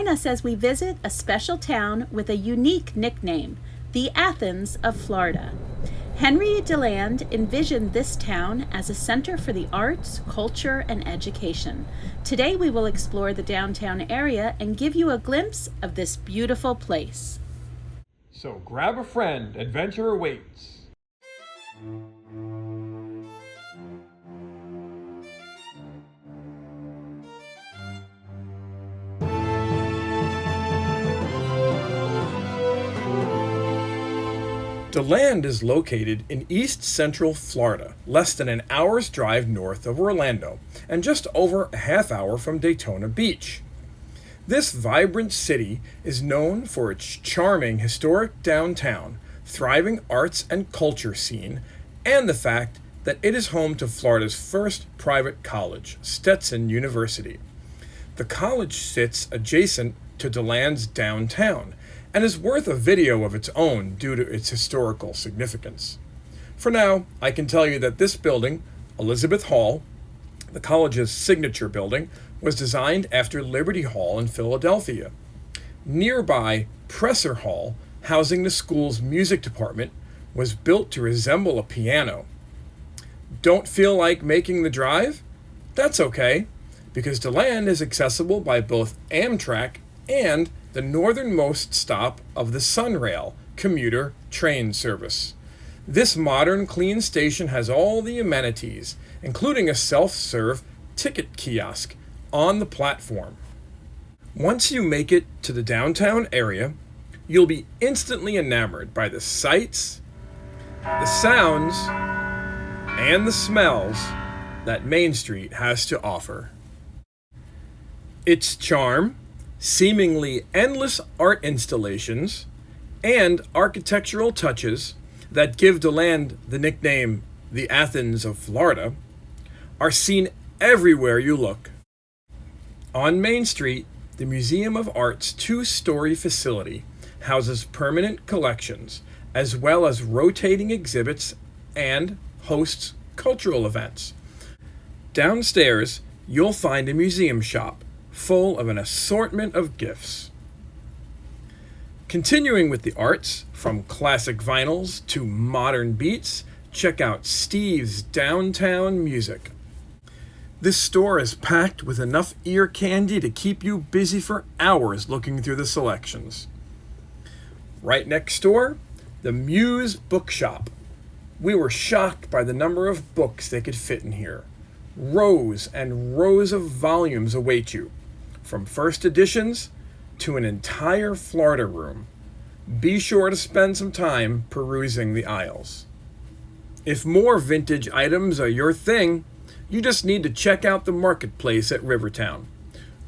Join us as we visit a special town with a unique nickname, the Athens of Florida. Henry DeLand envisioned this town as a center for the arts, culture, and education. Today we will explore the downtown area and give you a glimpse of this beautiful place. So grab a friend, adventure awaits. DeLand is located in East Central Florida, less than an hour's drive north of Orlando, and just over a half hour from Daytona Beach. This vibrant city is known for its charming historic downtown, thriving arts and culture scene, and the fact that it is home to Florida's first private college, Stetson University. The college sits adjacent to DeLand's downtown, and is worth a video of its own due to its historical significance. For now, I can tell you that this building, Elizabeth Hall, the college's signature building, was designed after Liberty Hall in Philadelphia. Nearby, Presser Hall, housing the school's music department, was built to resemble a piano. Don't feel like making the drive? That's okay, because DeLand is accessible by both Amtrak and the northernmost stop of the SunRail commuter train service. This modern, clean station has all the amenities, including a self-serve ticket kiosk on the platform. Once you make it to the downtown area, you'll be instantly enamored by the sights, the sounds, and the smells that Main Street has to offer. Its charm, seemingly endless art installations, and architectural touches that give DeLand the nickname the Athens of Florida are seen everywhere you look. On Main Street, the Museum of Art's two-story facility houses permanent collections, as well as rotating exhibits and hosts cultural events. Downstairs, you'll find a museum shop full of an assortment of gifts. Continuing with the arts, from classic vinyls to modern beats, check out Steve's Downtown Music. This store is packed with enough ear candy to keep you busy for hours looking through the selections. Right next door, the Muse Bookshop. We were shocked by the number of books they could fit in here. Rows and rows of volumes await you, from first editions to an entire Florida room. Be sure to spend some time perusing the aisles. If more vintage items are your thing, you just need to check out the marketplace at Rivertown.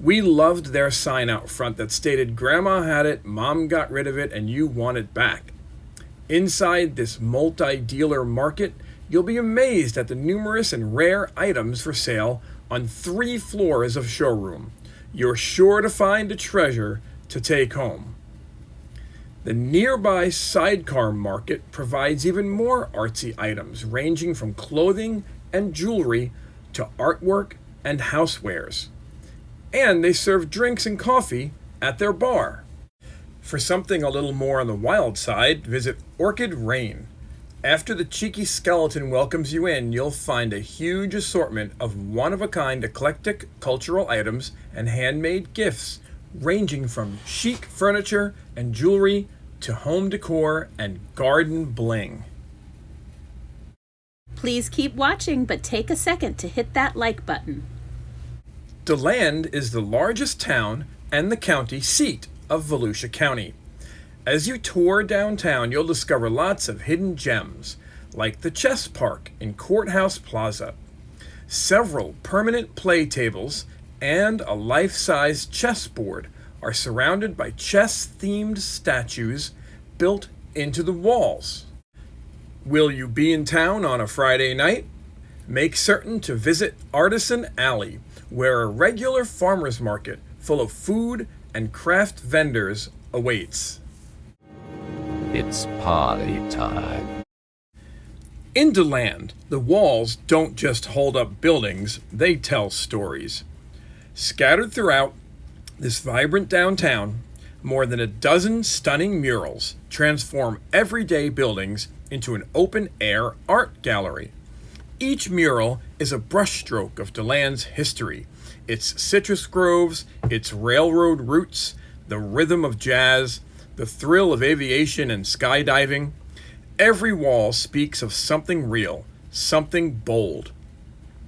We loved their sign out front that stated, "Grandma had it, Mom got rid of it, and you want it back." Inside this multi-dealer market, you'll be amazed at the numerous and rare items for sale on 3 floors of showroom. You're sure to find a treasure to take home. The nearby sidecar market provides even more artsy items, ranging from clothing and jewelry to artwork and housewares. And they serve drinks and coffee at their bar. For something a little more on the wild side, visit Orchid Rain. After the cheeky skeleton welcomes you in, you'll find a huge assortment of one-of-a-kind eclectic cultural items and handmade gifts, ranging from chic furniture and jewelry to home decor and garden bling. Please keep watching, but take a second to hit that like button. DeLand is the largest town and the county seat of Volusia County. As you tour downtown, you'll discover lots of hidden gems, like the Chess Park in Courthouse Plaza. Several permanent play tables and a life-size chessboard are surrounded by chess-themed statues built into the walls. Will you be in town on a Friday night? Make certain to visit Artisan Alley, where a regular farmer's market full of food and craft vendors awaits. It's party time. In DeLand, the walls don't just hold up buildings, they tell stories. Scattered throughout, This vibrant downtown, more than a dozen stunning murals transform everyday buildings into an open-air art gallery. Each mural is a brushstroke of DeLand's history, its citrus groves, its railroad routes, the rhythm of jazz, the thrill of aviation and skydiving. Every wall speaks of something real, something bold.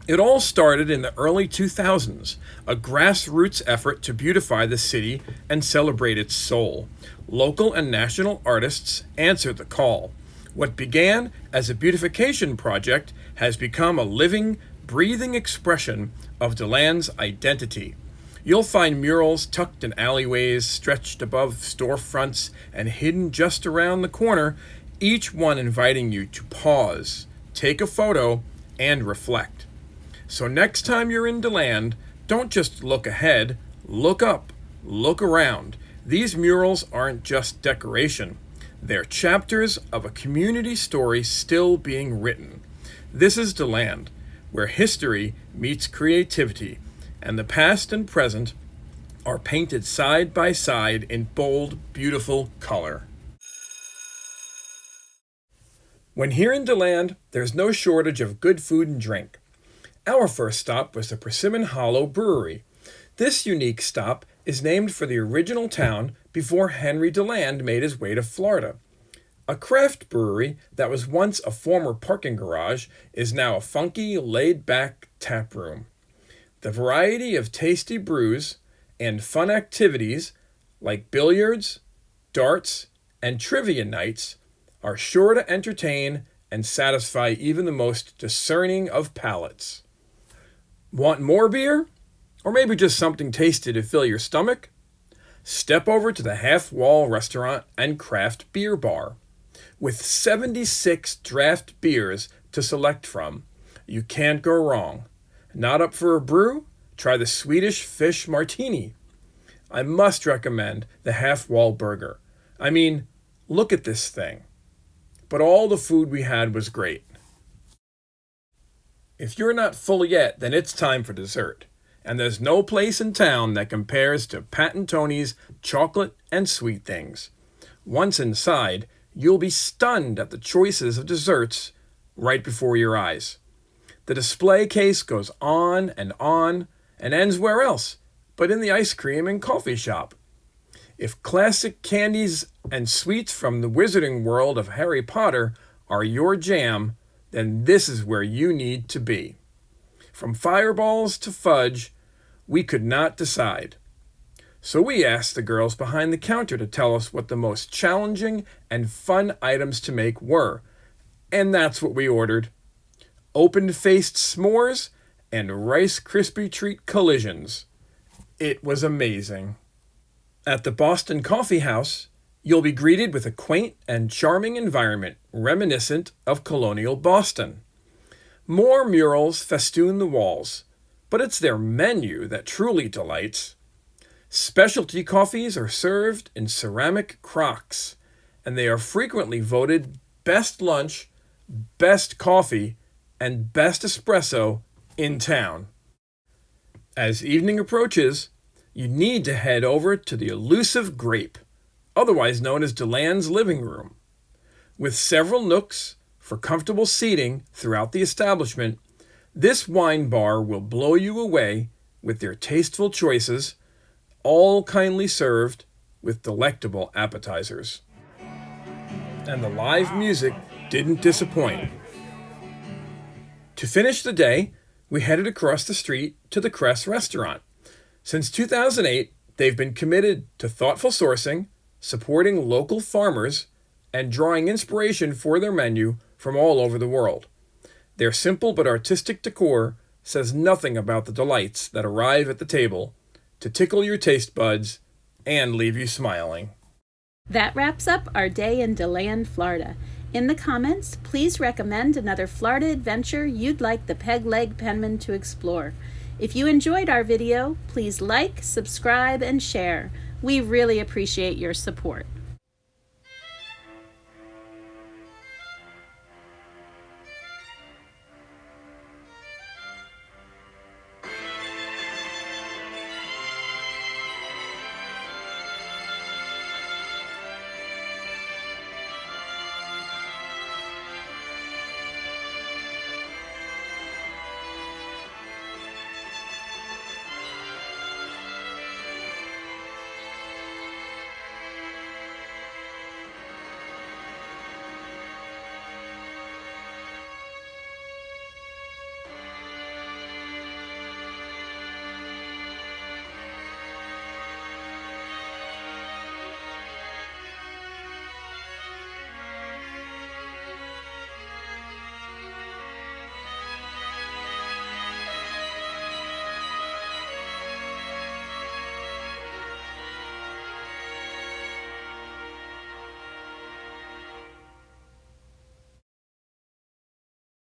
It all started in the early 2000s, a grassroots effort to beautify the city and celebrate its soul. Local and national artists answered the call. What began as a beautification project has become a living, breathing expression of DeLand's identity. You'll find murals tucked in alleyways, stretched above storefronts, and hidden just around the corner, each one inviting you to pause, take a photo, and reflect. So next time you're in DeLand, don't just look ahead, look up, look around. These murals aren't just decoration. They're chapters of a community story still being written. This is DeLand, where history meets creativity, and the past and present are painted side by side in bold, beautiful color. When here in DeLand, there's no shortage of good food and drink. Our first stop was the Persimmon Hollow Brewery. This unique stop is named for the original town before Henry DeLand made his way to Florida. A craft brewery that was once a former parking garage is now a funky, laid-back tap room. The variety of tasty brews and fun activities like billiards, darts, and trivia nights are sure to entertain and satisfy even the most discerning of palates. Want more beer? Or maybe just something tasty to fill your stomach? Step over to the Half Wall Restaurant and Craft Beer Bar. With 76 draft beers to select from, you can't go wrong. Not up for a brew? Try the Swedish Fish Martini. I must recommend the Half Wall Burger. I mean, look at this thing. But all the food we had was great. If you're not full yet, then it's time for dessert. And there's no place in town that compares to Pat and Toni's chocolate and sweet things. Once inside, you'll be stunned at the choices of desserts right before your eyes. The display case goes on and ends where else but in the ice cream and coffee shop. If classic candies and sweets from the wizarding world of Harry Potter are your jam, then this is where you need to be. From fireballs to fudge, we could not decide. So we asked the girls behind the counter to tell us what the most challenging and fun items to make were. And that's what we ordered. Open-faced s'mores and Rice Krispie Treat collisions. It was amazing. At the Boston Coffee House, you'll be greeted with a quaint and charming environment reminiscent of colonial Boston. More murals festoon the walls, but it's their menu that truly delights. Specialty coffees are served in ceramic crocks, and they are frequently voted best lunch, best coffee, and best espresso in town. As evening approaches, you need to head over to the Elusive Grape, otherwise known as DeLand's living room. With several nooks for comfortable seating throughout the establishment, this wine bar will blow you away with their tasteful choices, all kindly served with delectable appetizers. And the live music didn't disappoint. To finish the day, we headed across the street to the Cress restaurant. Since 2008, they've been committed to thoughtful sourcing, supporting local farmers, and drawing inspiration for their menu from all over the world. Their simple but artistic decor says nothing about the delights that arrive at the table to tickle your taste buds and leave you smiling. That wraps up our day in DeLand, Florida. In the comments, please recommend another Florida adventure you'd like the Peg Leg Penman to explore. If you enjoyed our video, please like, subscribe, and share. We really appreciate your support.